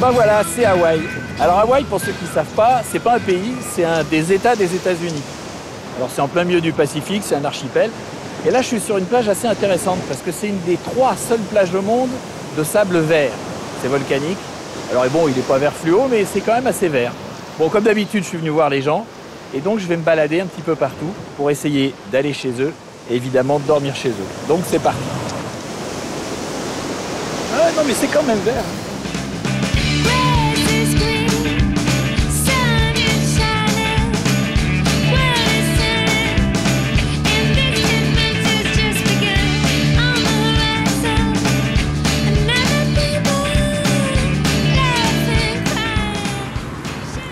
Ben voilà, c'est Hawaï. Alors Hawaï, pour ceux qui ne savent pas, c'est pas un pays, c'est un des États des États-Unis. Alors c'est en plein milieu du Pacifique, c'est un archipel. Et là, je suis sur une plage assez intéressante parce que c'est une des 3 seules plages au monde de sable vert. C'est volcanique. Alors bon, il n'est pas vert fluo, mais c'est quand même assez vert. Bon, comme d'habitude, je suis venu voir les gens. Et donc, je vais me balader un petit peu partout pour essayer d'aller chez eux et évidemment de dormir chez eux. Donc, c'est parti. Ah non, mais c'est quand même vert.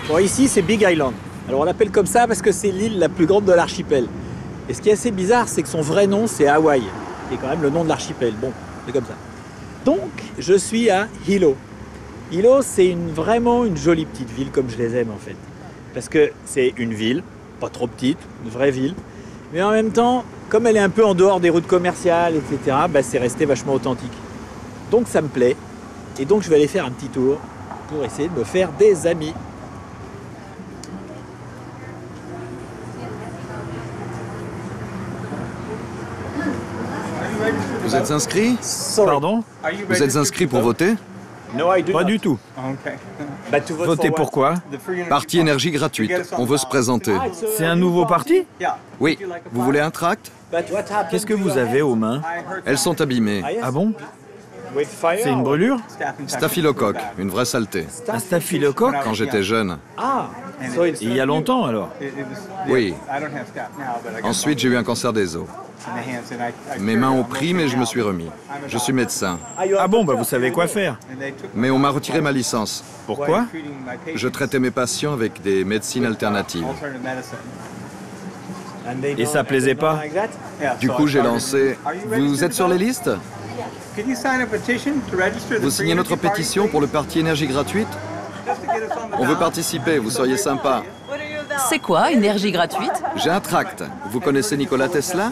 Bon, ici, c'est Big Island. Alors, on l'appelle comme ça parce que c'est l'île la plus grande de l'archipel. Et ce qui est assez bizarre, c'est que son vrai nom, c'est Hawaï, qui est quand même le nom de l'archipel. Bon, c'est comme ça. Donc, je suis à Hilo. Hilo, c'est vraiment une jolie petite ville, comme je les aime, en fait. Parce que c'est une ville, pas trop petite, une vraie ville. Mais en même temps, comme elle est un peu en dehors des routes commerciales, etc., bah, c'est resté vachement authentique. Donc, ça me plaît. Et donc, je vais aller faire un petit tour pour essayer de me faire des amis. Vous êtes inscrit? Pardon? Vous êtes inscrit pour voter? Pas du tout. Votez pour quoi? Parti énergie gratuite. On veut se présenter. C'est un nouveau parti? Oui. Vous voulez un tract? Qu'est-ce que vous avez aux mains? Elles sont abîmées. Ah bon? C'est une brûlure? Staphylocoque, une vraie saleté. Un staphylocoque? Quand j'étais jeune. Il y a longtemps alors? Oui. Ensuite, j'ai eu un cancer des os. Mes mains ont pris, mais je me suis remis. Je suis médecin. Ah bon, bah vous savez quoi faire. Mais on m'a retiré ma licence. Pourquoi? Je traitais mes patients avec des médecines alternatives. Et ça plaisait pas? Du coup, j'ai lancé... Vous êtes sur les listes? Vous signez notre pétition pour le parti énergie gratuite? On veut participer, vous seriez sympa. C'est quoi, énergie gratuite? J'ai un tract. Vous connaissez Nikola Tesla?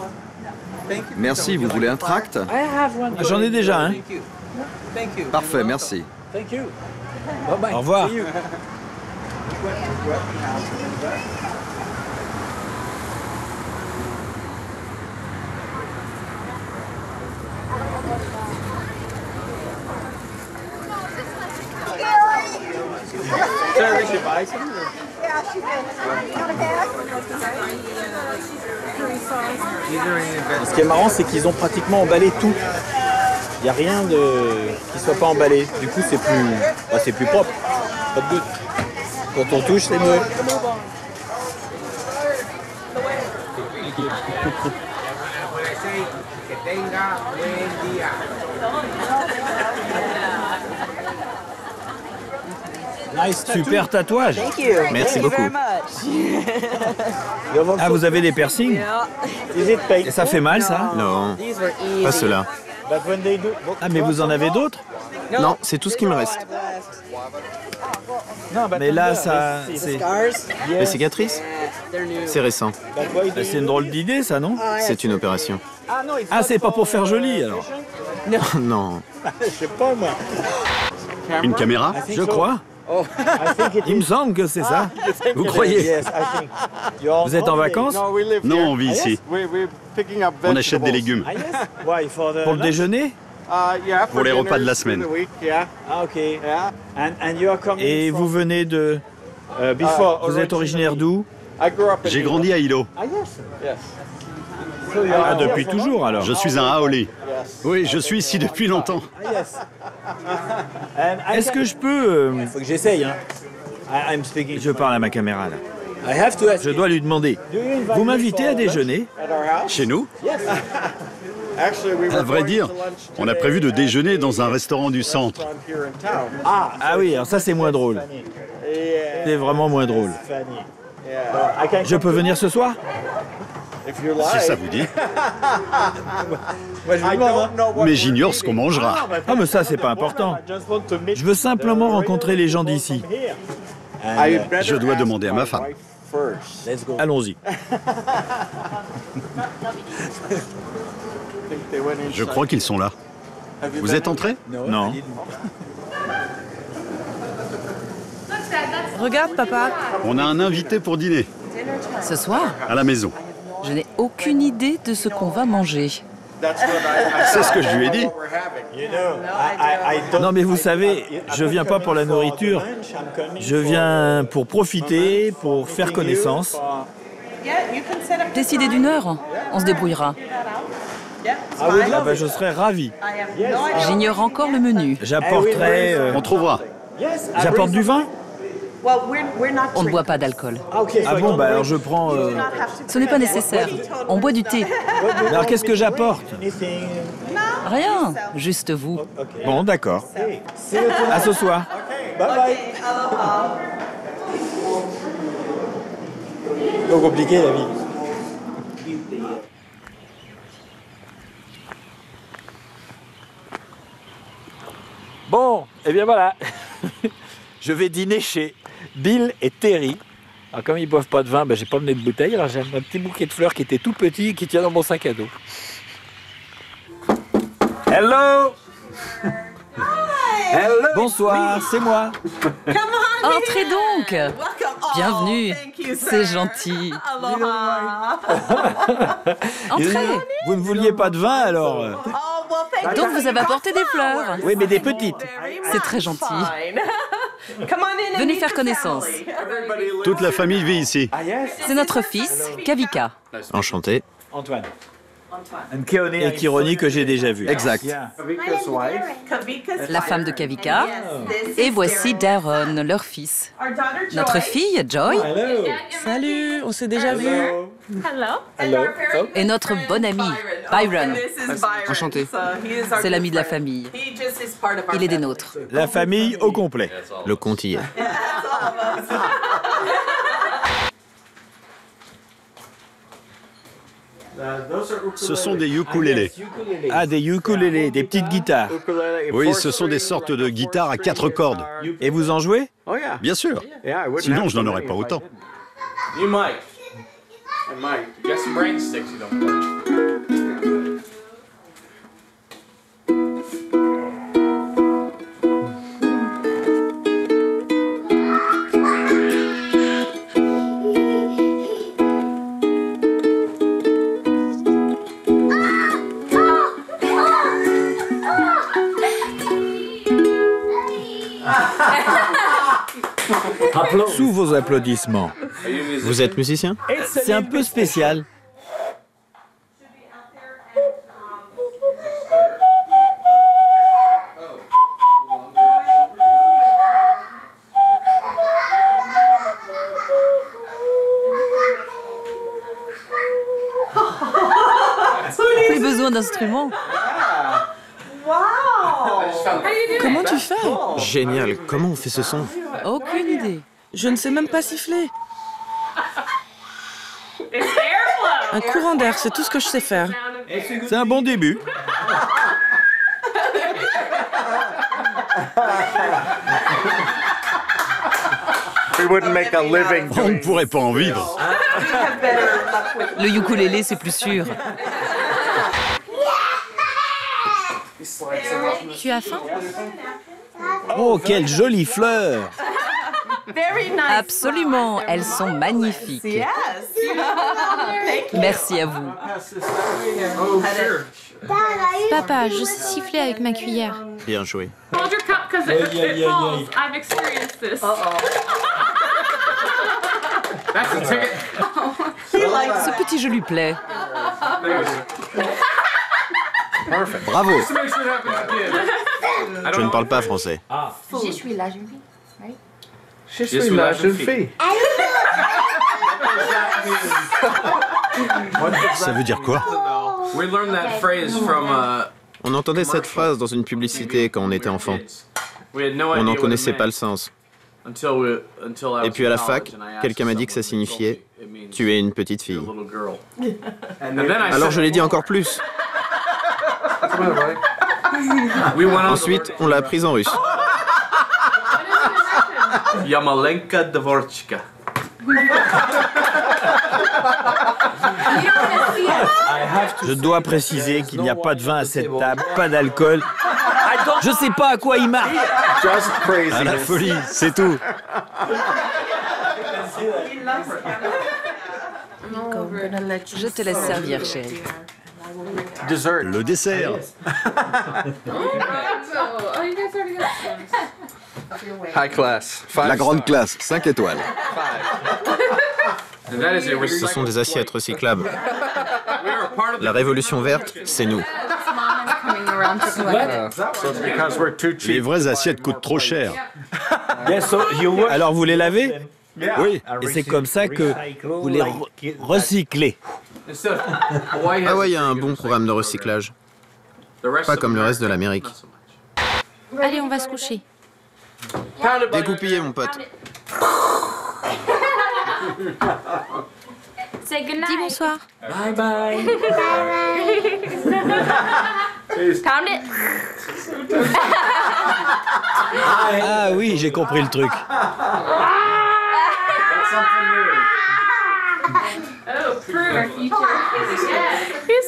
Merci, vous voulez un tract? J'en ai déjà un. Parfait, merci. Au revoir. Ce qui est marrant, c'est qu'ils ont pratiquement emballé tout. Il n'y a rien qui ne soit pas emballé. Du coup, c'est plus propre. Pas de doute. Quand on touche, c'est mieux. Super tatouage. Merci beaucoup. Ah, vous avez des piercings? Et ça fait mal, ça? Non, pas cela. Ah, mais vous en avez d'autres? Non, c'est tout ce qui me reste. Mais là, ça... Les cicatrices? C'est récent. C'est une drôle d'idée, ça, non? C'est une opération. Ah, c'est pas pour faire joli, alors? Non. Je sais pas, moi. Une caméra? Je crois. Il me semble que c'est ça. Vous croyez? Vous êtes en vacances? Non, on vit ici. On achète des légumes. Pour le déjeuner? Pour les repas de la semaine. Et vous venez de... Vous êtes originaire d'où? J'ai grandi à Hilo. Ah, depuis toujours, alors? Je suis un Haoli. Oui, je suis ici depuis longtemps. Est-ce que je peux... Il faut que j'essaye. Hein. Je parle à ma caméra, là. Je dois lui demander. Vous m'invitez à déjeuner? Chez nous? À vrai dire, on a prévu de déjeuner dans un restaurant du centre. Ah oui, alors ça c'est moins drôle. C'est vraiment moins drôle. Je peux venir ce soir? Si ça vous dit. Moi, je lui demande, hein. Mais j'ignore ce qu'on mangera. Ah mais ça c'est pas important. Je veux simplement rencontrer les gens d'ici. Je dois demander à ma femme. Allons-y. Je crois qu'ils sont là. Vous êtes entrés? Non. Regarde, papa. On a un invité pour dîner, Ce soir, à la maison. je n'ai aucune idée de ce qu'on va manger. C'est ce que je lui ai dit. Non mais vous savez, je viens pas pour la nourriture, je viens pour profiter, pour faire connaissance. Décidez d'une heure, on se débrouillera. Ah ben, je serais ravi. J'ignore encore le menu. J'apporterai... On trouvera. J'apporte du vin? On ne boit pas d'alcool. Ah bon, bah alors je prends... Ce n'est pas nécessaire. On boit du thé. Alors qu'est-ce que j'apporte? Rien, juste vous. Bon, d'accord. À ce soir. Trop compliqué la vie. Bon, et bien voilà. Je vais dîner chez Bill et Terry. Alors comme ils boivent pas de vin, ben, j'ai pas mené de bouteille. Alors j'ai un petit bouquet de fleurs qui était tout petit qui tient dans mon sac à dos. Hello. Hello. Bonsoir, c'est moi. Entrez donc. Bienvenue. C'est gentil. Entrez. Vous ne vouliez pas de vin alors? Donc vous avez apporté des fleurs. Oui, mais des petites. C'est très gentil. Venez faire connaissance. Toute la famille vit ici. C'est notre fils, Kavika. Enchanté. Antoine. Et Kironi que j'ai déjà vu. Exact. La femme de Kavika. Et voici Darren, leur fils. Notre fille, Joy. Salut, on s'est déjà vu. Et notre bon ami, Byron. Enchanté. C'est l'ami de la famille. Il est des nôtres. La famille au complet. Le compte y est. Ce sont des ukulélés. Ah, des ukulélés, des petites guitares. Oui, ce sont des sortes de guitares à 4 cordes. Et vous en jouez? Bien sûr. Sinon, je n'en aurais pas autant. Sous vos applaudissements. Vous êtes musicien? C'est un peu spécial. Plus besoin d'instruments. Comment tu fais? Génial. Comment on fait ce son? Aucune idée. Je ne sais même pas siffler. Un courant d'air, c'est tout ce que je sais faire. C'est un bon début. On ne pourrait pas en vivre. Le ukulélé, c'est plus sûr. Tu as faim? Oh, quelle jolie fleur! Absolument, elles sont magnifiques. Merci à vous. Papa, je sais siffler avec ma cuillère. Bien joué. Ce petit jeu lui plaît. Bravo. Je ne parle pas français. Je suis la jeune fille. Je suis la jeune fille. Ça veut dire quoi? On entendait cette phrase dans une publicité quand on était enfant. On n'en connaissait pas le sens. Et puis à la fac, quelqu'un m'a dit que ça signifiait « Tu es une petite fille ». Alors je l'ai dit encore plus. Ensuite, on l'a apprise en russe. Yamalenka Dvorchka. Je dois préciser qu'il n'y a pas de vin à cette table, pas d'alcool. Je sais pas à quoi il marche. À la folie, c'est tout. Je te laisse servir, chérie. Le dessert. High class. La grande classe, 5 étoiles. Ce sont des assiettes recyclables. La révolution verte, c'est nous. Les vraies assiettes coûtent trop cher. Alors vous les lavez? Oui. Et c'est comme ça que vous les recyclez. Hawaï a un bon programme de recyclage. Pas comme le reste de l'Amérique. Allez, on va se coucher. Dégoupillé, mon pote. Dis bonsoir. Bye bye. Ah oui, j'ai compris le truc.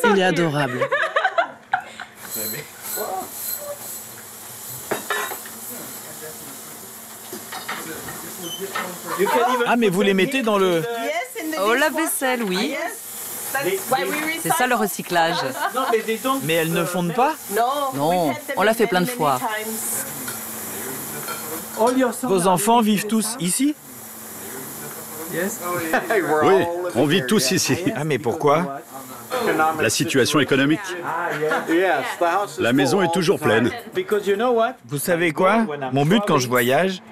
Il est adorable. Ah, mais vous les mettez dans le... Oh, la vaisselle, oui. C'est ça le recyclage. Mais elles ne fondent pas? Non, on l'a fait plein de fois. Vos enfants vivent tous ici? Oui, on vit tous ici. Ah, mais pourquoi? La situation économique. La maison est toujours pleine. Vous savez quoi? Mon but quand je voyage,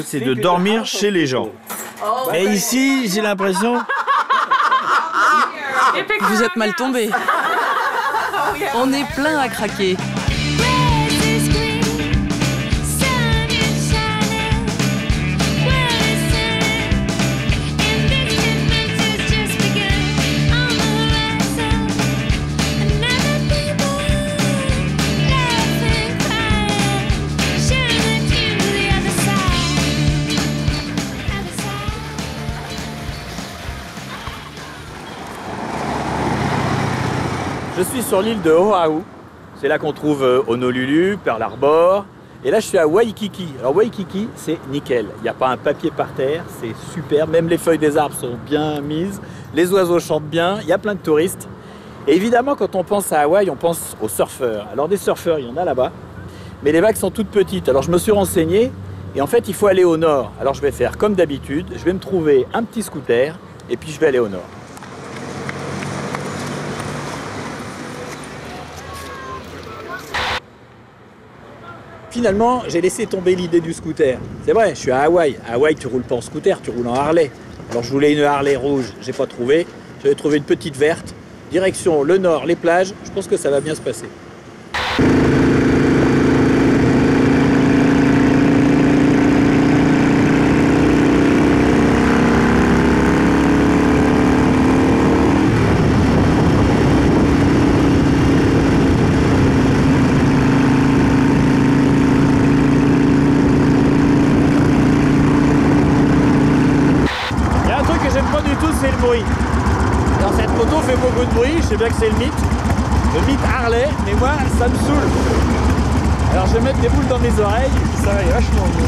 c'est de dormir chez les gens. Mais ici, j'ai l'impression... Vous êtes mal tombé. On est plein à craquer. Je suis sur l'île de Oahu. C'est là qu'on trouve Honolulu, Pearl Harbor. Et là, je suis à Waikiki. Alors Waikiki, c'est nickel. Il n'y a pas un papier par terre, c'est super. Même les feuilles des arbres sont bien mises. Les oiseaux chantent bien. Il y a plein de touristes. Et évidemment, quand on pense à Hawaï, on pense aux surfeurs. Alors des surfeurs, il y en a là-bas. Mais les vagues sont toutes petites. Alors je me suis renseigné. Et en fait, il faut aller au nord. Alors je vais faire comme d'habitude. Je vais me trouver un petit scooter. Et puis je vais aller au nord. Finalement, j'ai laissé tomber l'idée du scooter. C'est vrai, je suis à Hawaï. À Hawaï, tu roules pas en scooter, tu roules en Harley. Alors je voulais une Harley rouge, j'ai pas trouvé. J'avais trouvé une petite verte. Direction le nord, les plages. Je pense que ça va bien se passer. C'est le bruit. Alors cette moto fait beaucoup de bruit, je sais bien que c'est le mythe Harley, mais moi ça me saoule. Alors je vais mettre des boules dans mes oreilles, ça va aller vachement mieux.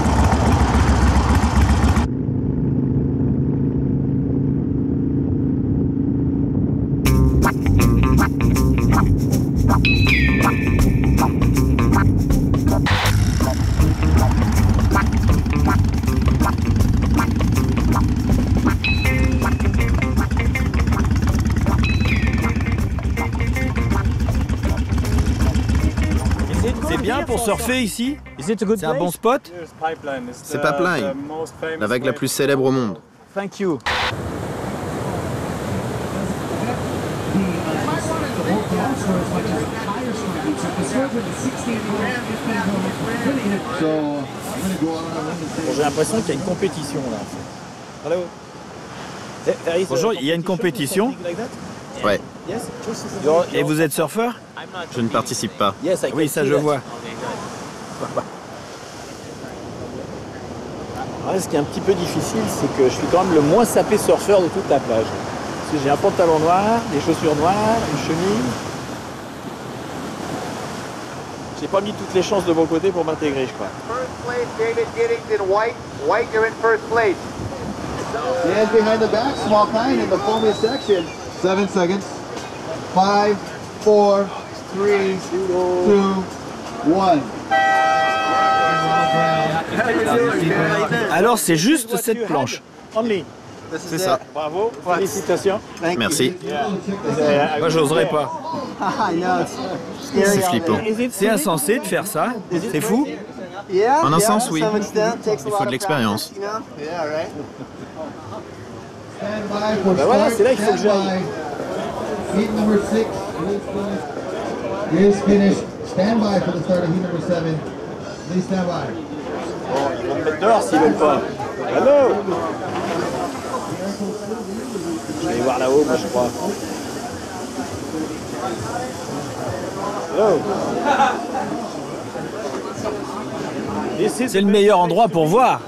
C'est bien pour surfer ici? C'est un bon spot? C'est Pipeline, la vague la plus célèbre au monde. Thank you. Bon, j'ai l'impression qu'il y a une compétition là. Hello. Bonjour, il y a une compétition? Ouais. Et vous êtes surfeur? Je ne participe pas. Oui, ça je vois. Alors, ce qui est un petit peu difficile, c'est que je suis quand même le moins sapé surfeur de toute la plage. Parce que j'ai un pantalon noir, des chaussures noires, une chemise. J'ai pas mis toutes les chances de mon côté pour m'intégrer, je crois. Hands behind the back, small kind in the foamy section. 7 seconds. 5, 4, 3, 2, 1. Alors c'est juste cette planche. C'est ça. Bravo, félicitations. Merci. Moi j'oserais pas. C'est flippant. C'est insensé de faire ça. C'est fou. En un sens, oui. Il faut de l'expérience. Ben voilà, c'est là qu'il faut que j'aille. Heat number 6 is finished. Stand by for the start of heat number 7. Please stand by. Bon, ils vont me mettre dehors s'ils veulent pas. Allô? Je vais aller voir là-haut, moi je crois. Hello. C'est le meilleur endroit pour voir.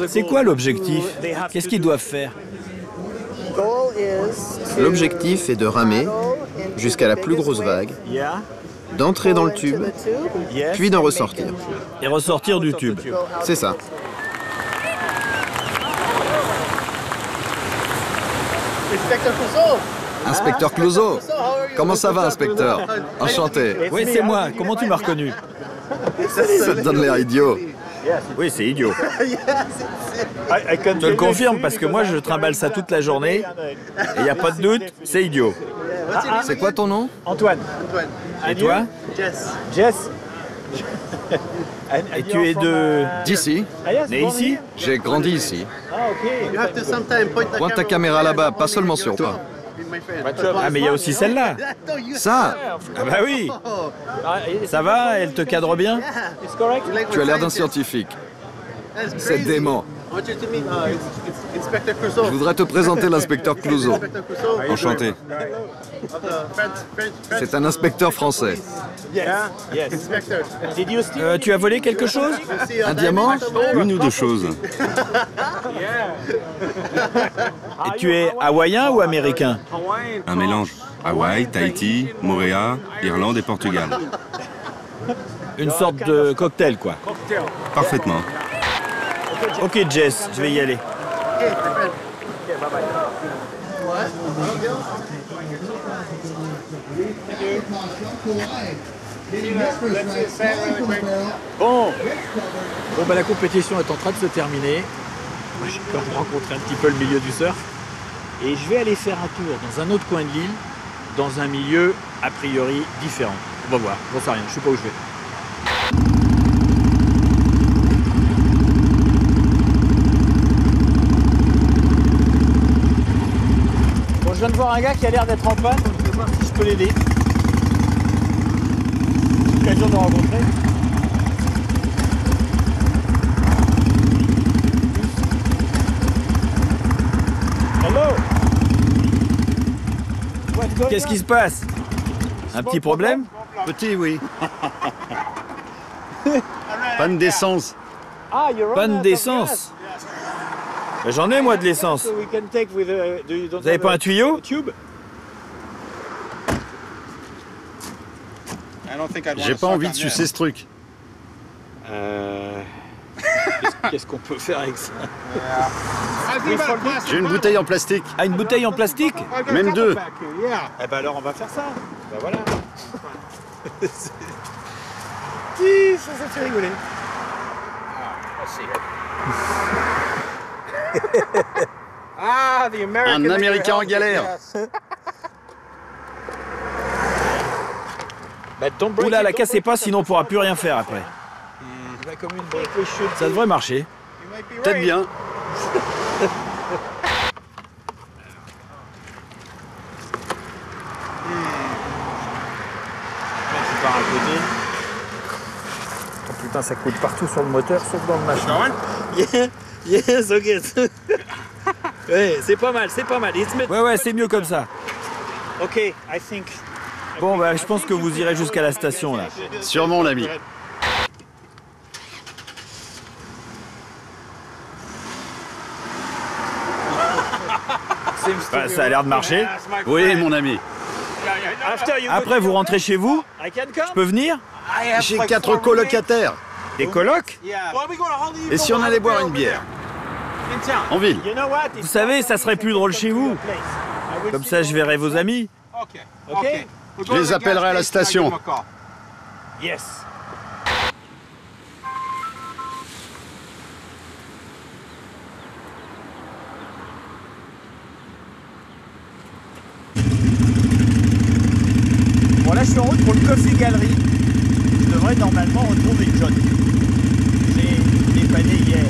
C'est quoi l'objectif? Qu'est-ce qu'ils doivent faire? L'objectif est de ramer jusqu'à la plus grosse vague, d'entrer dans le tube, puis d'en ressortir. Et ressortir du tube. C'est ça. Inspecteur Clouseau. Comment ça va, inspecteur? Enchanté. Oui, c'est moi. Comment tu m'as reconnu? Ça te donne l'air idiot. Oui, c'est idiot. Je te le confirme parce que moi, je trimballe ça toute la journée. Et il n'y a pas de doute, c'est idiot. C'est quoi ton nom? Antoine. Et toi? Jess. Et tu es de... D'ici. Né ici? J'ai grandi ici. Ah, ok. Pointe ta caméra là-bas, pas seulement sur toi. Ah, mais il y a aussi celle-là. Ça? Ah bah oui. Ça va? Elle te cadre bien? Tu as l'air d'un scientifique. C'est dément. Je voudrais te présenter l'inspecteur Clouseau. Enchanté. C'est un inspecteur français. Tu as volé quelque chose? Un diamant? Une ou deux choses. Et tu es hawaïen ou américain? Un mélange. Hawaï, Tahiti, Moorea, Irlande et Portugal. Une sorte de cocktail, quoi. Parfaitement. Ok, Jess, je vais y aller. Bon, bah, la compétition est en train de se terminer. Moi, j'ai quand même rencontré un petit peu le milieu du surf. Et je vais aller faire un tour dans un autre coin de l'île, dans un milieu a priori différent. On va voir, j'en sais rien, je sais pas où je vais. Bon, je viens de voir un gars qui a l'air d'être en panne, donc je vais voir si je peux l'aider. J'ai l'occasion de le rencontrer. Qu'est-ce qui se passe? Un petit problème? Petit, oui. Panne d'essence. Panne d'essence? Ben, j'en ai, moi, de l'essence. Vous avez pas un tuyau? J'ai pas envie de sucer ce truc. Qu'est-ce qu'on peut faire avec ça? J'ai une bouteille en plastique. Ah, une bouteille en plastique? Même deux. Eh ben alors on va faire ça. Ben voilà. Ça fait rigoler. Un Américain en galère. Oula, la cassez pas, sinon on pourra plus rien faire après. Ça devrait marcher. Peut-être bien. Oh putain, ça coule partout sur le moteur, sauf dans le machin. Yes, ok. Ouais, c'est pas mal, c'est pas mal. Ouais, c'est mieux comme ça. Ok, I think. Bon, bah, je pense que vous irez jusqu'à la station, là. Sûrement, l'ami. Ça a l'air de marcher. Oui, mon ami. Après, vous rentrez chez vous? Je peux venir? J'ai 4 colocataires. Des colocs? Et si on allait boire une bière? En ville. Vous savez, ça serait plus drôle chez vous. Comme ça, je verrai vos amis. Je les appellerai à la station. Yes. Bon, là, je suis en route pour le Coffee Gallery. Je devrais normalement retrouver John. J'ai dépanné hier.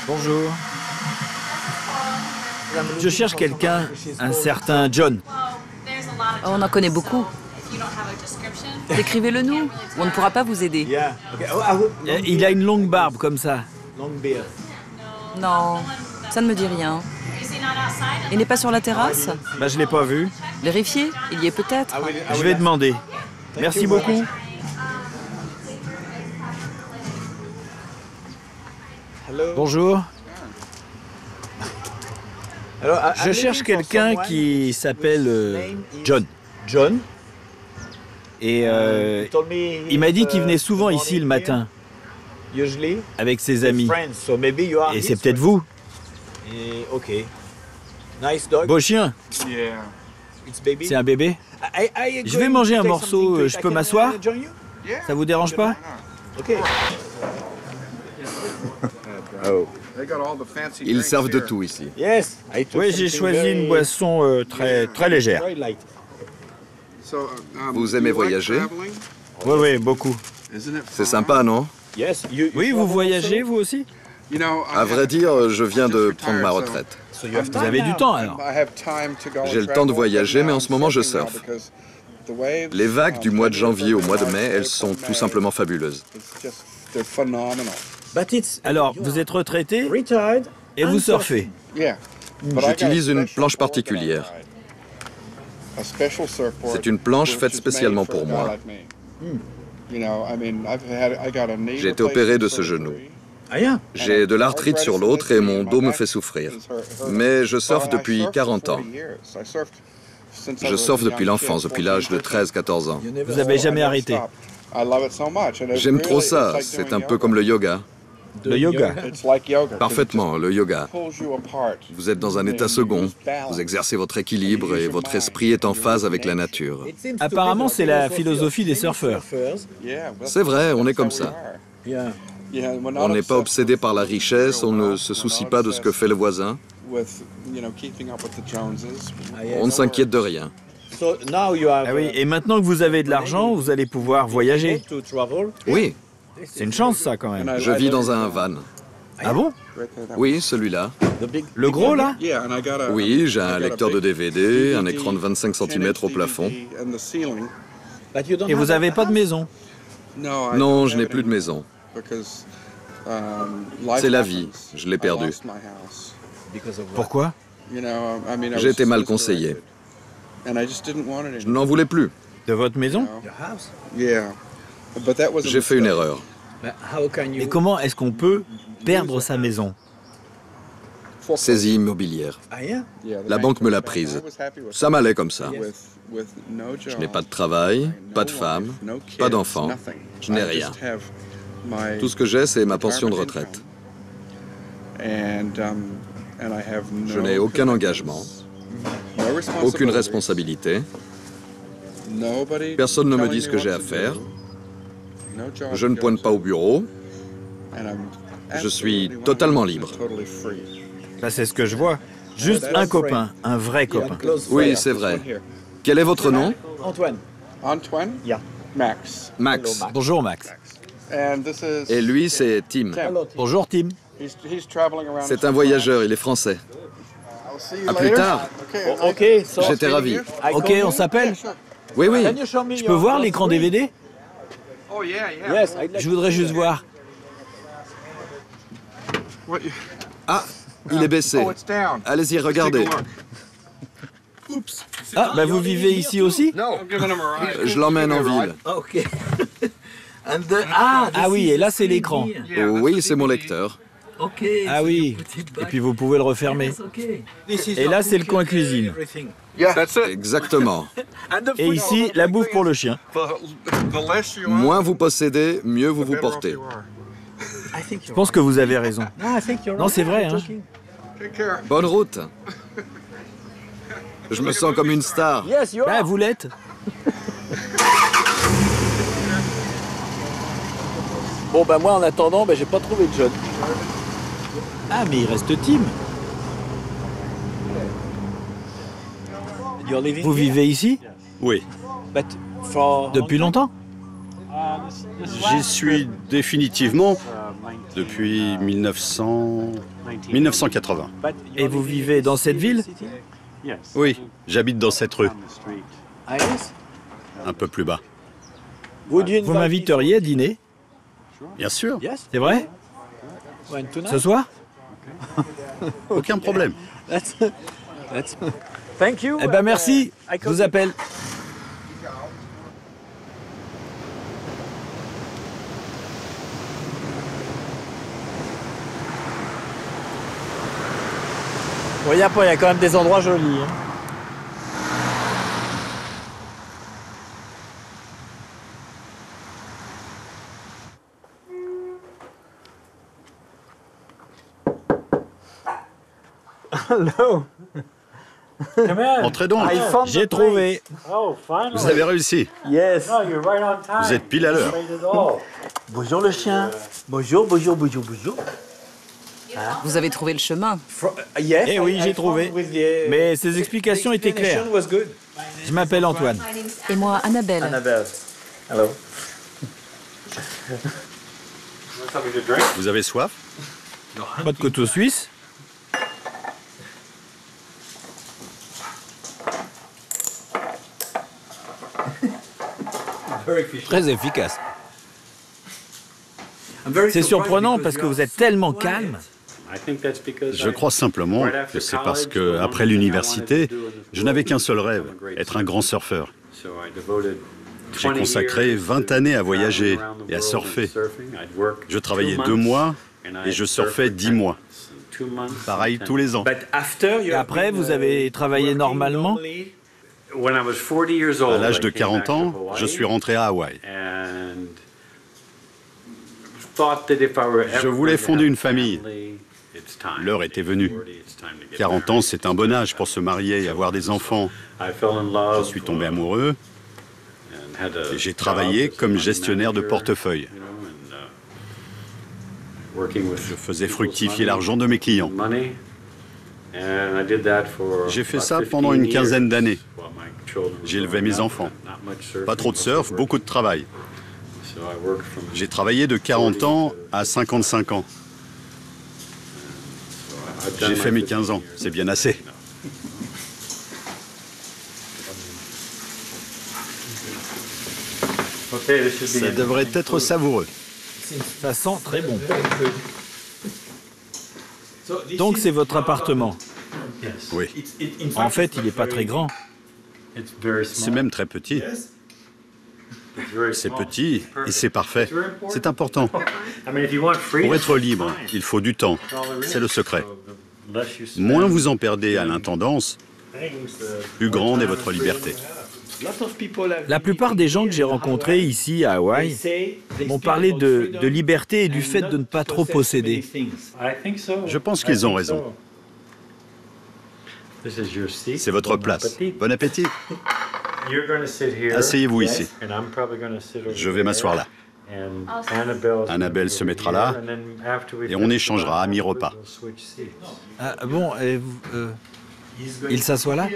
Bonjour. Je cherche quelqu'un, un certain John. Oh, on en connaît beaucoup. Décrivez-le nous, ou on ne pourra pas vous aider. Il a une longue barbe comme ça. Non, ça ne me dit rien. Il n'est pas sur la terrasse? Bah, je l'ai pas vu. Vérifiez, il y est peut-être. Je vais demander. Merci beaucoup. Bonjour. Je cherche quelqu'un qui s'appelle John. John? Et il m'a dit qu'il venait souvent ici le matin avec ses amis. Et c'est peut-être vous. Beau chien. C'est un bébé. Je vais manger un morceau. Je peux m'asseoir? Ça vous dérange pas? Ils servent de tout ici. Oui, j'ai choisi une boisson très légère. Vous aimez voyager? Oui, beaucoup. C'est sympa, non? Oui, vous voyagez, vous aussi? À vrai dire, je viens de prendre ma retraite. Vous avez du temps, alors? J'ai le temps de voyager, mais en ce moment, je surfe. Les vagues du mois de janvier au mois de mai, elles sont tout simplement fabuleuses. Alors, vous êtes retraité et vous surfez? J'utilise une planche particulière. C'est une planche faite spécialement pour moi. J'ai été opéré de ce genou. J'ai de l'arthrite sur l'autre et mon dos me fait souffrir. Mais je surfe depuis 40 ans. Je surfe depuis l'enfance, depuis l'âge de 13-14 ans. Vous n'avez jamais arrêté? J'aime trop ça, c'est un peu comme le yoga. Le yoga? Parfaitement, le yoga. Vous êtes dans un état second, vous exercez votre équilibre et votre esprit est en phase avec la nature. Apparemment, c'est la philosophie des surfeurs. C'est vrai, on est comme ça. On n'est pas obsédé par la richesse, on ne se soucie pas de ce que fait le voisin. On ne s'inquiète de rien. Ah oui, et maintenant que vous avez de l'argent, vous allez pouvoir voyager. Oui. C'est une chance, ça, quand même. Je vis dans un van. Ah bon? Oui, celui-là. Le gros, là? Oui, j'ai un lecteur de DVD, un écran de 25 cm au plafond. Et vous n'avez pas de maison? Non, je n'ai plus de maison. C'est la vie, je l'ai perdue. Pourquoi? J'ai été mal conseillé. Je n'en voulais plus. De votre maison? J'ai fait une erreur. Et comment est-ce qu'on peut perdre sa maison? Saisie immobilière. La banque me l'a prise. Ça m'allait comme ça. Je n'ai pas de travail, pas de femme, pas d'enfant. Je n'ai rien. Tout ce que j'ai, c'est ma pension de retraite. Je n'ai aucun engagement, aucune responsabilité. Personne ne me dit ce que j'ai à faire. Je ne pointe pas au bureau. Je suis totalement libre. Ça, c'est ce que je vois. Juste un copain, un vrai copain. Oui, c'est vrai. Quel est votre nom? Antoine? Max. Max. Bonjour, Max. Et lui, c'est Tim. Bonjour, Tim. C'est un voyageur, il est français. À plus tard. Ok, J'étais ravi. Ok, on s'appelle? Oui, oui. Je peux voir l'écran DVD? Je voudrais juste voir. Ah, il est baissé. Allez-y, regardez. Ah, bah vous vivez ici aussi? Je l'emmène en ville. Ah oui, et là c'est l'écran. Oui, c'est mon lecteur. Ah oui, et puis vous pouvez le refermer. Et là c'est le coin cuisine. Exactement. Et ici, la bouffe pour le chien. Moins vous possédez, mieux vous vous portez. Je pense que vous avez raison. Non, c'est vrai, hein. Bonne route. Je me sens comme une star. Ah, vous l'êtes. Bon, bah moi, en attendant, bah, j'ai pas trouvé de John. Ah, mais il reste Tim. Vous vivez ici? Oui. Depuis longtemps? J'y suis définitivement depuis 1980. Et vous vivez dans cette ville? Oui, j'habite dans cette rue. Un peu plus bas. Vous m'inviteriez à dîner? Bien sûr. C'est vrai? Ce soir? Aucun problème. Eh ben merci, je vous appelle. Bon, il y a quand même des endroits jolis. Hein. Hello. Entrez donc. J'ai trouvé. Vous avez réussi. Yes. Vous êtes pile à l'heure. Bonjour le chien. Bonjour. Vous avez trouvé le chemin. Eh oui, j'ai trouvé. Mais ces explications étaient claires. Je m'appelle Antoine. Et moi, Annabelle. Hello. Vous avez soif? Pas de couteau suisse? Très efficace. C'est surprenant parce que vous êtes tellement calme. Je crois simplement que c'est parce que, après l'université, je n'avais qu'un seul rêve, être un grand surfeur. J'ai consacré 20 années à voyager et à surfer. Je travaillais 2 mois et je surfais 10 mois. Pareil tous les ans. Et après, vous avez travaillé normalement? À l'âge de 40 ans, je suis rentré à Hawaï. Je voulais fonder une famille. L'heure était venue. 40 ans, c'est un bon âge pour se marier et avoir des enfants. Je suis tombé amoureux et j'ai travaillé comme gestionnaire de portefeuille. Je faisais fructifier l'argent de mes clients. J'ai fait ça pendant une quinzaine d'années. J'élevais mes enfants. Pas trop de surf, beaucoup de travail. J'ai travaillé de 40 ans à 55 ans. J'ai fait mes 15 ans, c'est bien assez. Ça devrait être savoureux. Ça sent très bon. Donc c'est votre appartement? Oui. En fait, il n'est pas très grand. C'est même très petit. C'est petit et c'est parfait. C'est important. Pour être libre, il faut du temps. C'est le secret. Moins vous en perdez à l'intendance, plus grande est votre liberté. La plupart des gens que j'ai rencontrés ici à Hawaï m'ont parlé de liberté et du fait de ne pas trop posséder. Je pense qu'ils ont raison. C'est votre place. Bon appétit. Asseyez-vous ici. Je vais m'asseoir là. Annabelle se mettra là et on échangera à mi-repas. Ah, bon, il s'assoit là?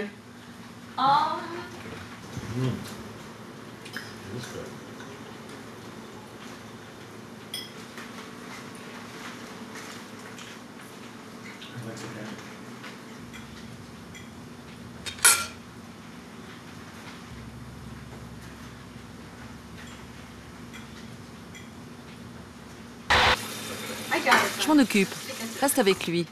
Je m'en occupe. Reste avec lui.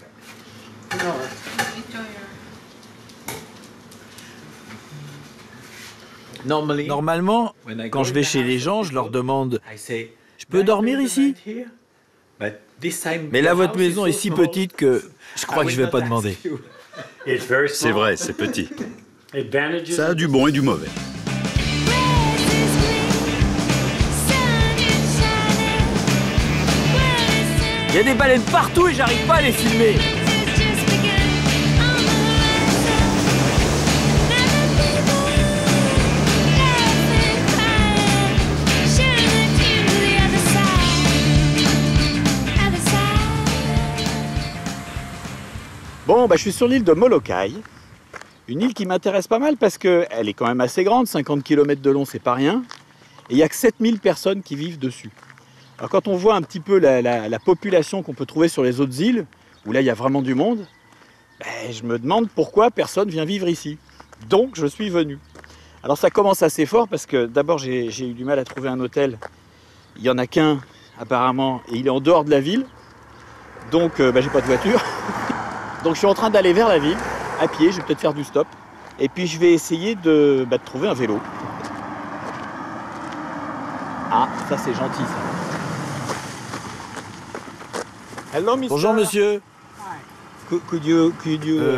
Normalement, quand je vais chez les gens, je leur demande « Je peux dormir ici ?» Mais là, votre maison est si petite que je crois que je ne vais pas demander. C'est vrai, c'est petit. Ça a du bon et du mauvais. Il y a des baleines partout et j'arrive pas à les filmer. Bon, je suis sur l'île de Molokai, une île qui m'intéresse pas mal parce qu'elle est quand même assez grande, 50 km de long, c'est pas rien, et il n'y a que 7000 personnes qui vivent dessus. Alors quand on voit un petit peu la population qu'on peut trouver sur les autres îles, où là il y a vraiment du monde, je me demande pourquoi personne vient vivre ici. Donc je suis venu. Alors ça commence assez fort parce que d'abord j'ai eu du mal à trouver un hôtel. Il n'y en a qu'un apparemment, et il est en dehors de la ville, donc j'ai pas de voiture. Donc je suis en train d'aller vers la ville, à pied, je vais peut-être faire du stop. Et puis je vais essayer de trouver un vélo. Ah, ça c'est gentil ça. Hello, Mr. Bonjour monsieur. Could you,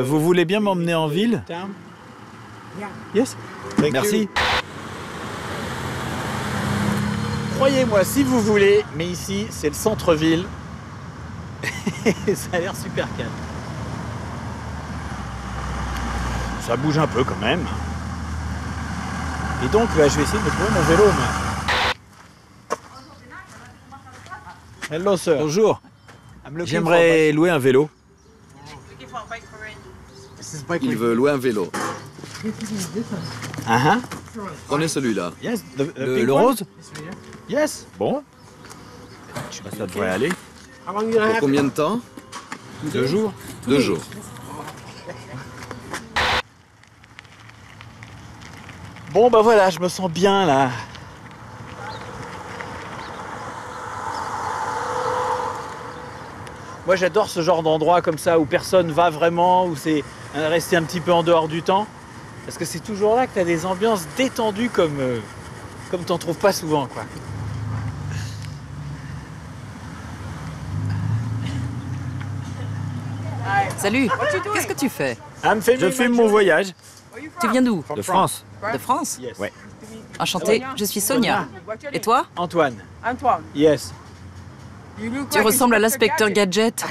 vous voulez bien m'emmener en ville? Yes. Merci. Croyez-moi si vous voulez, mais ici c'est le centre-ville. Ça a l'air super calme. Ça bouge un peu quand même. Et donc je vais essayer de trouver mon vélo. Hello sir. Bonjour. J'aimerais louer un vélo. Il veut louer un vélo. Uh-huh. Prenez celui-là. Yes, Le rose? Yes. Bon. Ça devrait aller. Pour combien de temps? 2 jours. 2 jours. Bon voilà, je me sens bien là. Moi j'adore ce genre d'endroit comme ça où personne va vraiment, où c'est rester un petit peu en dehors du temps. Parce que c'est toujours là que tu as des ambiances détendues comme t'en trouves pas souvent, quoi. Salut, qu'est-ce que tu fais? Je filme mon voyage. Tu viens d'où? De France. De France? Ouais. Enchantée, je suis Sonia. Et toi? Antoine. Yes. Tu ressembles à l'inspecteur Gadget.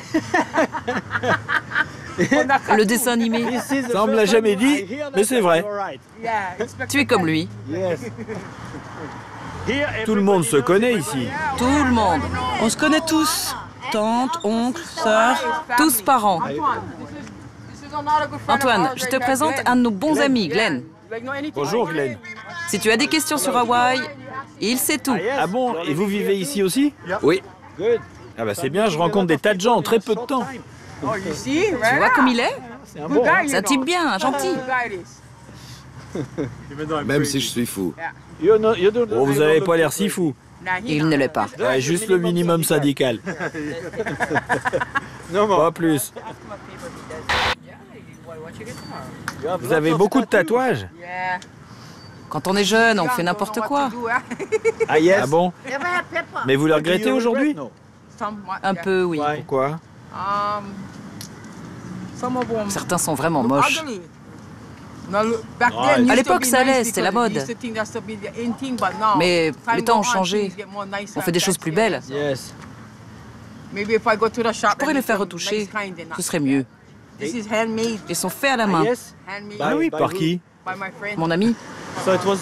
Le dessin animé. Ça on me l'a jamais dit, mais c'est vrai. Tu es comme lui. Tout le monde se connaît ici. Tout le monde. On se connaît tous. Tante, oncle, sœur. Tous parents. Antoine, je te présente un de nos bons amis, Glenn. Bonjour Glenn. Si tu as des questions sur Hawaï, il sait tout. Ah bon, et vous vivez ici aussi? Oui. Ah c'est bien, je rencontre des tas de gens en très peu de temps. Tu vois comme il est? C'est un type bien, gentil. Même si je suis fou. Oh, vous avez pas l'air si fou. Il ne l'est pas. Ouais, juste le minimum syndical. Pas plus. Vous avez beaucoup de tatouages? Quand on est jeune, on fait n'importe quoi. Ah bon? Mais vous le regrettez aujourd'hui? Un peu, oui. Pourquoi? Certains sont vraiment moches. À l'époque, ça allait, c'était la mode. Mais les temps ont changé. On fait des choses plus belles. Je pourrais les faire retoucher. Ce serait mieux. Ils sont faits à la main. Ah oui, par qui? Mon ami.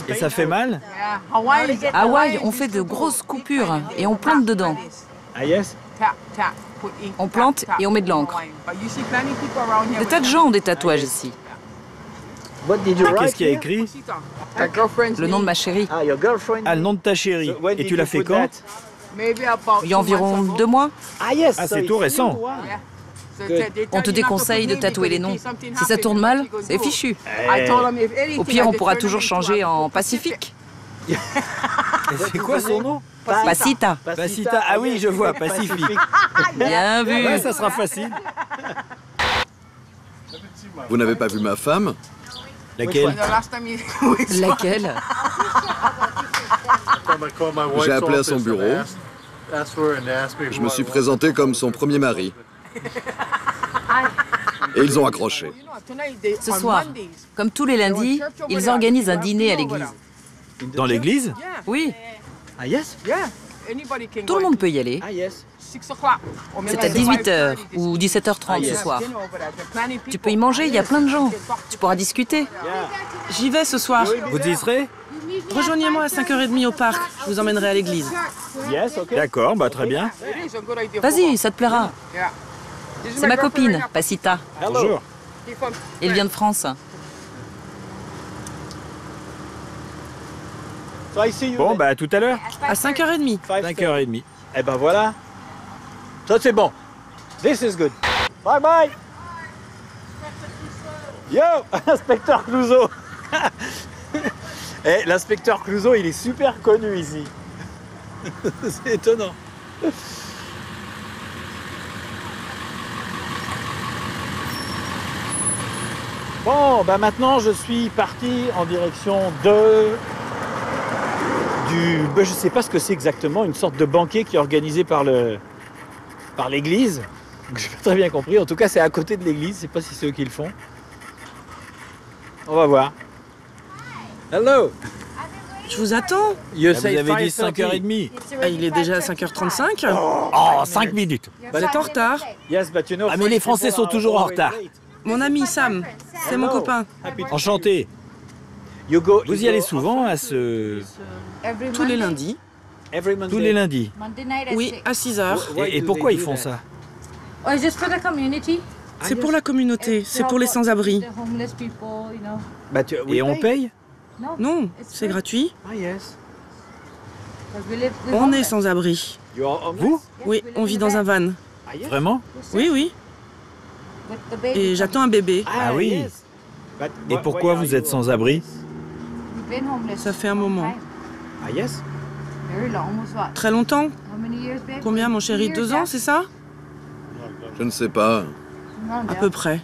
Et ça fait mal? À Hawaï, on fait de grosses coupures et on plante dedans. Ah yes? On plante et on met de l'encre. Des tas de gens ont des tatouages ici. Qu'est-ce qu'il y a écrit? Le nom de ma chérie. Ah, le nom de ta chérie. Et tu l'as fait quand? Il y a environ 2 mois. Ah yes? Ah, c'est tout récent. On te déconseille de tatouer les noms. Si ça tourne mal, c'est fichu. Au pire, on pourra toujours changer en Pacifique. Et c'est quoi son nom? Pasita. Pasita, ah oui, je vois, Pacifique. Bien vu. Ouais, ça sera facile. Vous n'avez pas vu ma femme? Laquelle? Laquelle? J'ai appelé à son bureau. Je me suis présenté comme son premier mari. Et ils ont accroché. Ce soir, comme tous les lundis, ils organisent un dîner à l'église. Dans l'église? Oui, Ah yes? tout le monde peut y aller. Ah yes. C'est à 18h ou 17h30 ce soir. Tu peux y manger, il y a plein de gens. Tu pourras discuter. J'y vais ce soir. Vous y serez? Rejoignez-moi à 5h30 au parc. Je vous emmènerai à l'église. Yes, ok. D'accord, bah très bien. Vas-y, ça te plaira. C'est ma copine, Pasita. Bonjour. Elle vient de France. So I see you Bon, then. bah à tout à l'heure. À 5h30. 5h30. Eh ben voilà. Ça c'est bon. This is good. Bye bye. Yo, inspecteur Clouseau. Eh, l'inspecteur Clouseau, il est super connu ici. C'est étonnant. Bon, bah maintenant je suis parti en direction je sais pas ce que c'est exactement, une sorte de banquet qui est organisé par l'église. Je n'ai pas très bien compris. En tout cas, c'est à côté de l'église. Je sais pas si c'est eux qui le font. On va voir. Hello. Je vous attends. You Vous say avez dit 5:30. 5h30. Ah, il est déjà 5h35. Oh, 5 minutes. Bah, elle est en retard. Yes, but you know, Ah, mais les Français sont toujours en retard. Mon ami Sam, c'est mon copain. Enchanté. You go, Vous y allez souvent à ce... Tous les lundis. Every Monday. Tous les lundis. Oui, à 6h. Et pourquoi ils font ça? C'est pour la communauté, c'est pour les sans-abri. But Et on paye? Non, c'est gratuit. Ah yes. On est sans-abri. You are homeless? Vous? Oui, on vit dans un van. Ah, yes. Vraiment? Oui, oui. Et j'attends un bébé. Ah oui. yes. But Et why pourquoi are vous you êtes sans abri? Ça fait un moment. Ah yes. Très longtemps? Combien, mon chéri? 2 ans, c'est ça? Je ne sais pas. À peu près.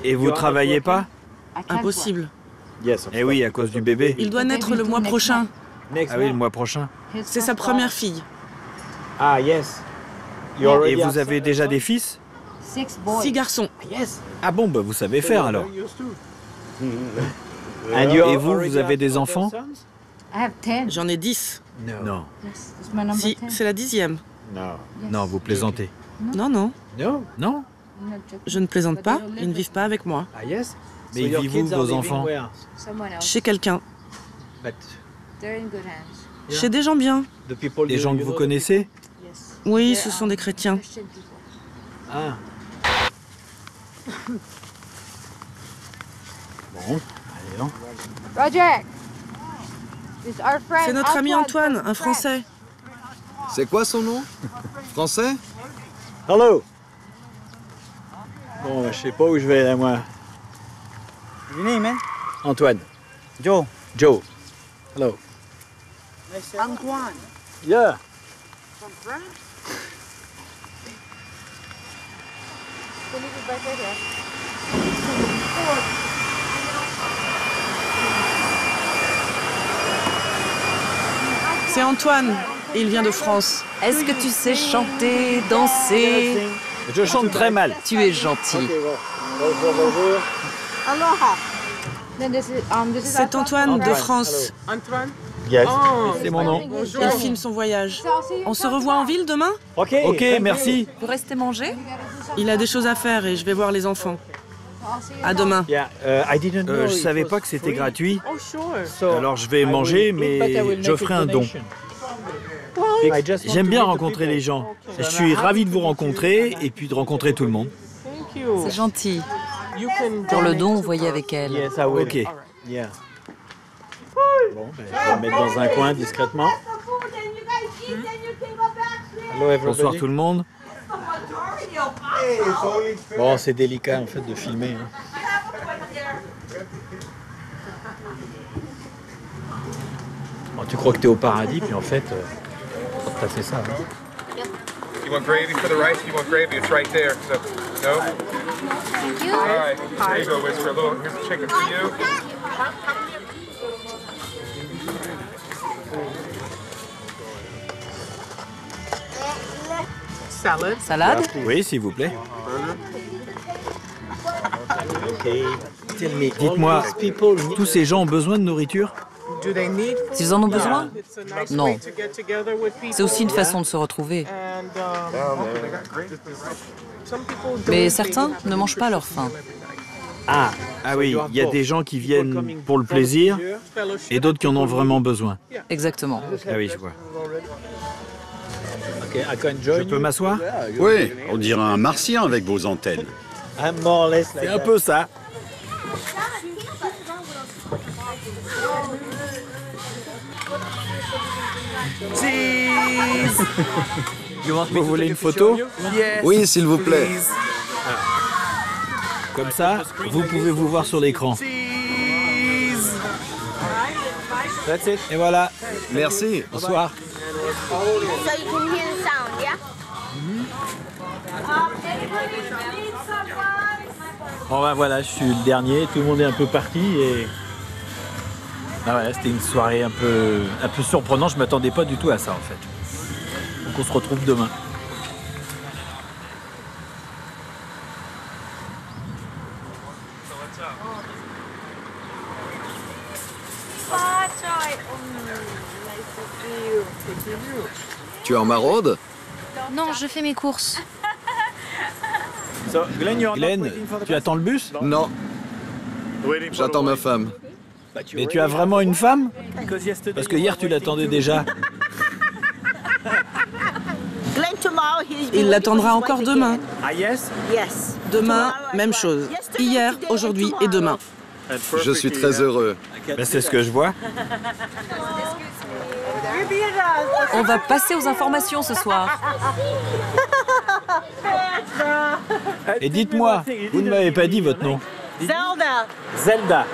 Et vous travaillez pas? Impossible. Yes. Eh oui, à cause du bébé. Il doit naître le mois prochain. Next Ah oui, le month. mois prochain. C'est sa première fille. Ah yes. You Et already vous have avez some- déjà des fils? 6 garçons. Yes. Ah bon, bah vous savez faire alors. And you Et vous, already vous avez have des some enfants? sons? J'en ai 10. Non. Si, c'est la 10e. No. Non, vous plaisantez. Non, non. No. Non? Je ne plaisante pas. Ils ne vivent pas avec moi. Ah yes. Mais So your vivez-vous, kids are vos living enfants? where? Chez quelqu'un. But Chez des gens bien. the people Des you- gens que you vous know- connaissez? Oui, ce sont des chrétiens. Ah. Bon, allez, non. C'est notre ami Antoine, un Français. C'est quoi son nom? Français? Hello. Bon, je sais pas où je vais là, moi. Your name, man? Antoine. Joe. Joe. Hello. Antoine. Yeah. From France? C'est Antoine. Et il vient de France. Est-ce que tu sais chanter, danser? Je chante très mal. Tu es gentil. C'est Antoine de France. Antoine? Yes. C'est mon nom. Il filme son voyage. On se revoit en ville demain? Ok. Ok, merci. Vous restez manger? Il a des choses à faire et je vais voir les enfants. À demain. Yeah. I didn't know Je it savais was pas que c'était free. gratuit. Oh, sure. So Alors je vais I will manger, eat, but I will mais make je ferai a un don. donation. I just want J'aime to bien meet the rencontrer people. les gens. Je suis ravi de vous rencontrer et puis de rencontrer tout le monde. Thank you. C'est gentil. You can Pour le don, voyez avec elle. Yes, I will. Ok. Yeah. Bon, ben, je vais me mettre dans un coin discrètement. Hello everybody. Bonsoir tout le monde. Bon, c'est délicat en fait de filmer. Hein. Tu crois que t'es au paradis, puis en fait, t'as fait ça. Hein. You want gravy for the rice? You want gravy? It's right there. So, no? Thank you. All right. There you go, Whisker. Here's the chicken for you. Salade? Oui, s'il vous plaît. Dites-moi, tous ces gens ont besoin de nourriture? S'ils en ont besoin? Non. C'est aussi une façon de se retrouver. Mais certains ne mangent pas leur faim. Ah oui, il y a des gens qui viennent pour le plaisir et d'autres qui en ont vraiment besoin. Exactement. Ah oui, je vois. Je peux m'asseoir? Oui, on dirait un martien avec vos antennes. C'est un peu ça. Vous voulez une photo? Oui, s'il vous plaît. Comme ça, vous pouvez vous voir sur l'écran. Et voilà. Merci. Bonsoir. Bon ben voilà, je suis le dernier, tout le monde est un peu parti et... Ah ouais, c'était une soirée un peu surprenante, je m'attendais pas du tout à ça en fait. Donc on se retrouve demain. Tu es en maraude? Non, je fais mes courses. Glenn, tu attends le bus? Non. J'attends ma femme. Mais tu as vraiment une femme? Parce que hier tu l'attendais déjà. Il l'attendra encore demain. Ah yes? Demain, même chose. Hier, aujourd'hui et demain. Je suis très heureux. Ben, c'est ce que je vois. On va passer aux informations ce soir. Et dites-moi, vous ne m'avez pas dit votre nom. Zelda.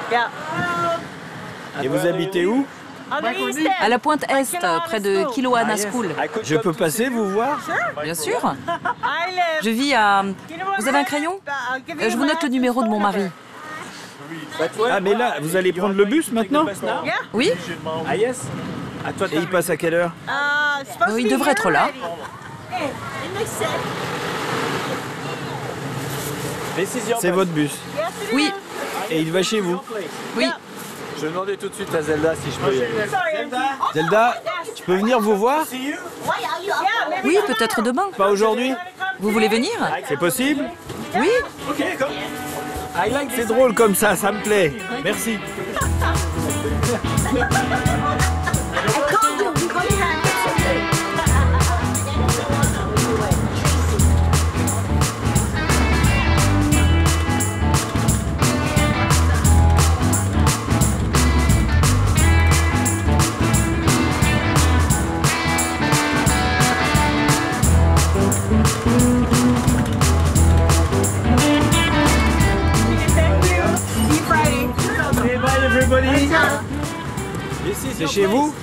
Et vous habitez où? À la pointe Est, près de Kiloana School. Je peux passer vous voir? Bien sûr. Je vis à... Vous avez un crayon? Je vous note le numéro de mon mari. Ah mais là, vous allez prendre le bus maintenant? Oui. Ah yes. Et il passe à quelle heure? Il devrait être là. C'est votre bus? Oui. Et il va chez vous? Oui. Je vais demander tout de suite à Zelda si je peux y aller. Zelda, tu peux venir vous voir? Oui, peut-être demain. Pas aujourd'hui? Vous voulez venir? C'est possible? Oui. C'est drôle comme ça me plaît. Merci. C'est chez vous?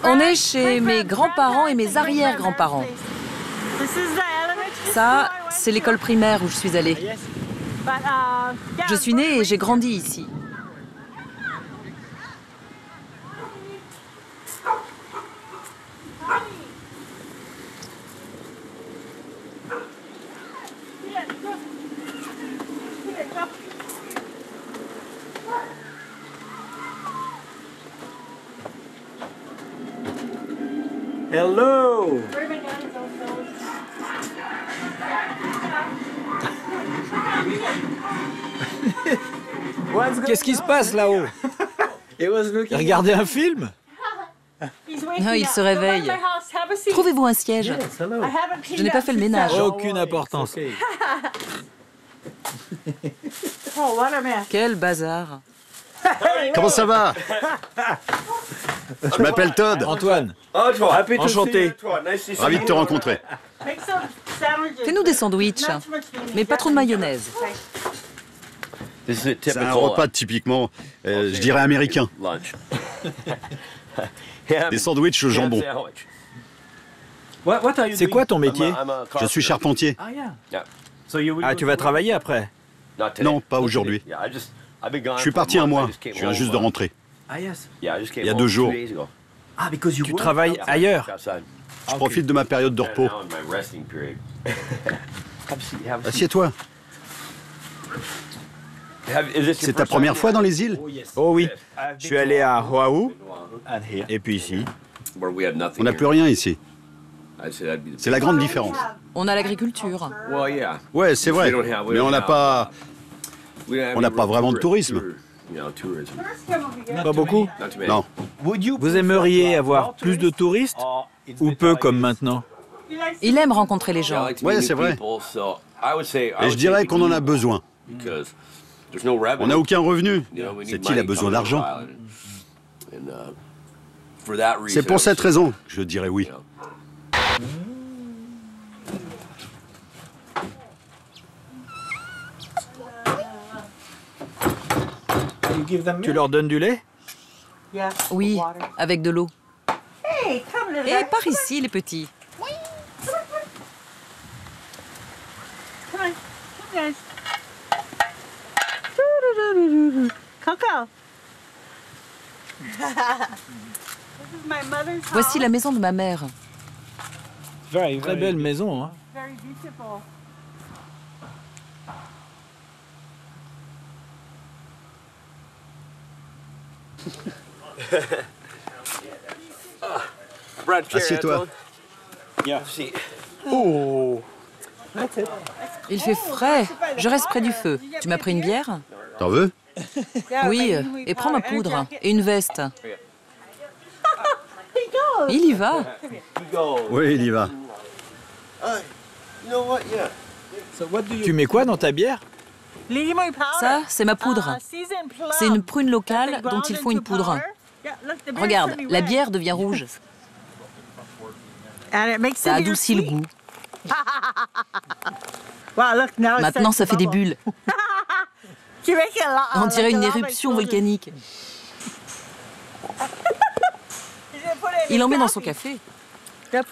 On est chez mes grands-parents et mes arrière-grands-parents. Ça, c'est l'école primaire où je suis allée. Je suis née et j'ai grandi ici. Hello! Qu'est-ce qui se passe là-haut? Regardez un film? Il se réveille. Trouvez-vous un siège. Je n'ai pas fait le ménage. Aucune importance. Quel bazar. Comment ça va? Je m'appelle Todd. Antoine. Enchanté. Ravi de te rencontrer. Fais-nous des sandwichs, mais pas trop de mayonnaise. C'est un repas typiquement, je dirais, américain. Des sandwichs au jambon. C'est quoi ton métier? Je suis charpentier. Ah, tu vas travailler après? Non, pas aujourd'hui. Je suis parti un mois. Je viens juste de rentrer. Il y a 2 jours. Tu travailles ailleurs? Je profite de ma période de repos. Assieds-toi. C'est ta première fois dans les îles? Oh oui. Je suis allé à Oahu et puis ici. On n'a plus rien ici. C'est la grande différence. On a l'agriculture. Ouais, c'est vrai. Mais on n'a pas vraiment de tourisme. Pas beaucoup? Non. Vous aimeriez avoir plus de touristes ou peu comme maintenant? Il aime rencontrer les gens. Ouais, c'est vrai. Et je dirais qu'on en a besoin. On n'a aucun revenu. Cette île a besoin d'argent. C'est pour cette raison que je dirais oui. Tu leur donnes du lait? Oui, avec de l'eau. Et par ici, les petits. Coco. Voici la maison de ma mère. Très belle maison, hein? Assieds-toi. Oh! Il fait frais. Je reste près du feu. Tu m'as pris une bière? T'en veux? Oui, et prends ma poudre et une veste. Il y va. Oui, il y va. Tu mets quoi dans ta bière? Ça, c'est ma poudre. C'est une prune locale dont il faut une poudre. Regarde, la bière devient rouge. Ça adoucit le goût. Maintenant, ça fait des bulles. On dirait une éruption volcanique. Il en met dans son café.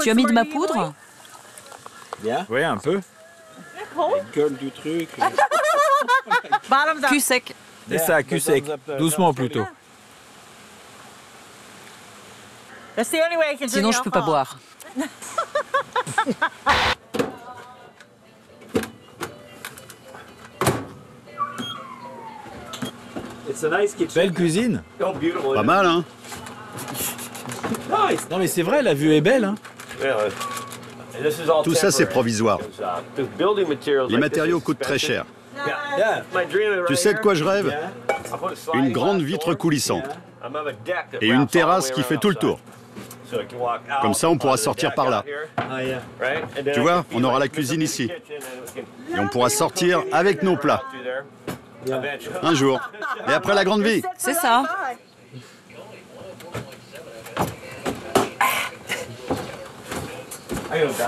Tu as mis de ma poudre? Bien. Oui, un peu. La gueule du truc. Cul sec. C'est ça, cul sec. Doucement plutôt. Sinon, je peux pas boire. Belle cuisine. Pas mal, hein? Non mais c'est vrai, la vue est belle, hein? Tout ça, c'est provisoire. Les matériaux coûtent très cher. Tu sais de quoi je rêve? Une grande vitre coulissante. Et une terrasse qui fait tout le tour. Comme ça, on pourra sortir par là. Tu vois, on aura la cuisine ici. Et on pourra sortir avec nos plats. Un jour. Et après la grande vie. C'est ça.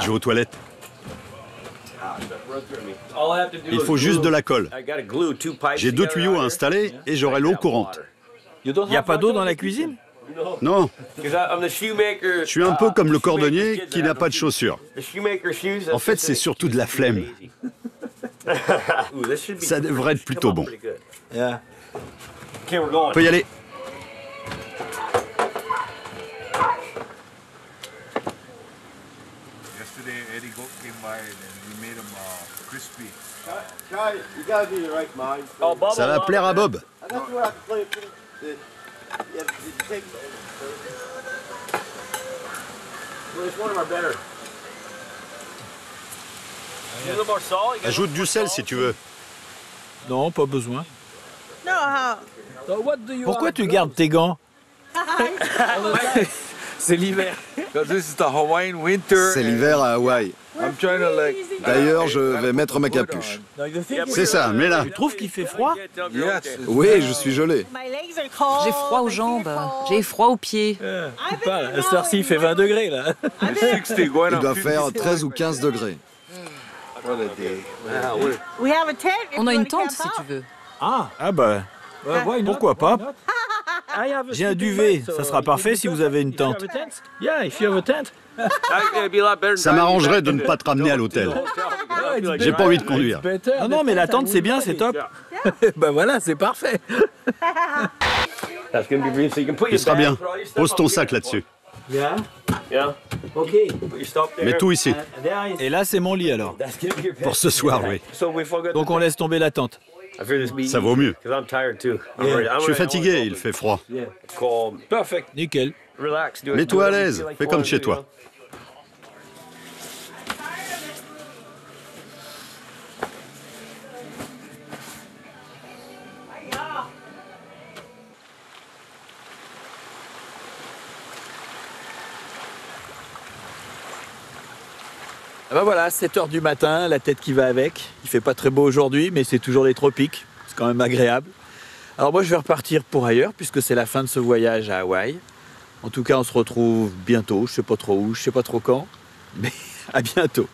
Je vais aux toilettes. Il faut juste de la colle. J'ai 2 tuyaux à installer et j'aurai l'eau courante. Il n'y a pas d'eau dans la cuisine? Non. Je suis un peu comme le cordonnier qui n'a pas de chaussures. En fait, c'est surtout de la flemme. Ça devrait être plutôt bon. On peut y aller. Ça va plaire à Bob. Ajoute du sel si tu veux. Non, pas besoin. Pourquoi tu gardes tes gants? C'est l'hiver. C'est l'hiver à Hawaï. D'ailleurs, je vais mettre ma capuche. C'est ça, mais là. Tu trouves qu'il fait froid? Oui, je suis gelé. J'ai froid aux jambes, j'ai froid aux pieds. À cette heure-ci, il fait 20 degrés, là. Il doit faire 13 ou 15 degrés. On a une tente, si tu veux. Ah bah, pourquoi pas? J'ai un duvet, ça sera parfait si vous avez une tente. Ça m'arrangerait de ne pas te ramener à l'hôtel. J'ai pas envie de conduire. Non, non, mais la tente, c'est bien, c'est top. Ben voilà, c'est parfait. Ce sera bien. Pose ton sac là-dessus. Mets tout ici. Et là, c'est mon lit alors. Pour ce soir, oui. Donc on laisse tomber la tente. Ça vaut mieux. Je suis fatigué, il fait froid. Nickel. Mets-toi à l'aise, fais comme chez toi. Ben voilà, 7 h du matin, la tête qui va avec. Il fait pas très beau aujourd'hui, mais c'est toujours les tropiques. C'est quand même agréable. Alors moi, je vais repartir pour ailleurs, puisque c'est la fin de ce voyage à Hawaï. En tout cas, on se retrouve bientôt. Je sais pas trop où, je sais pas trop quand, mais à bientôt.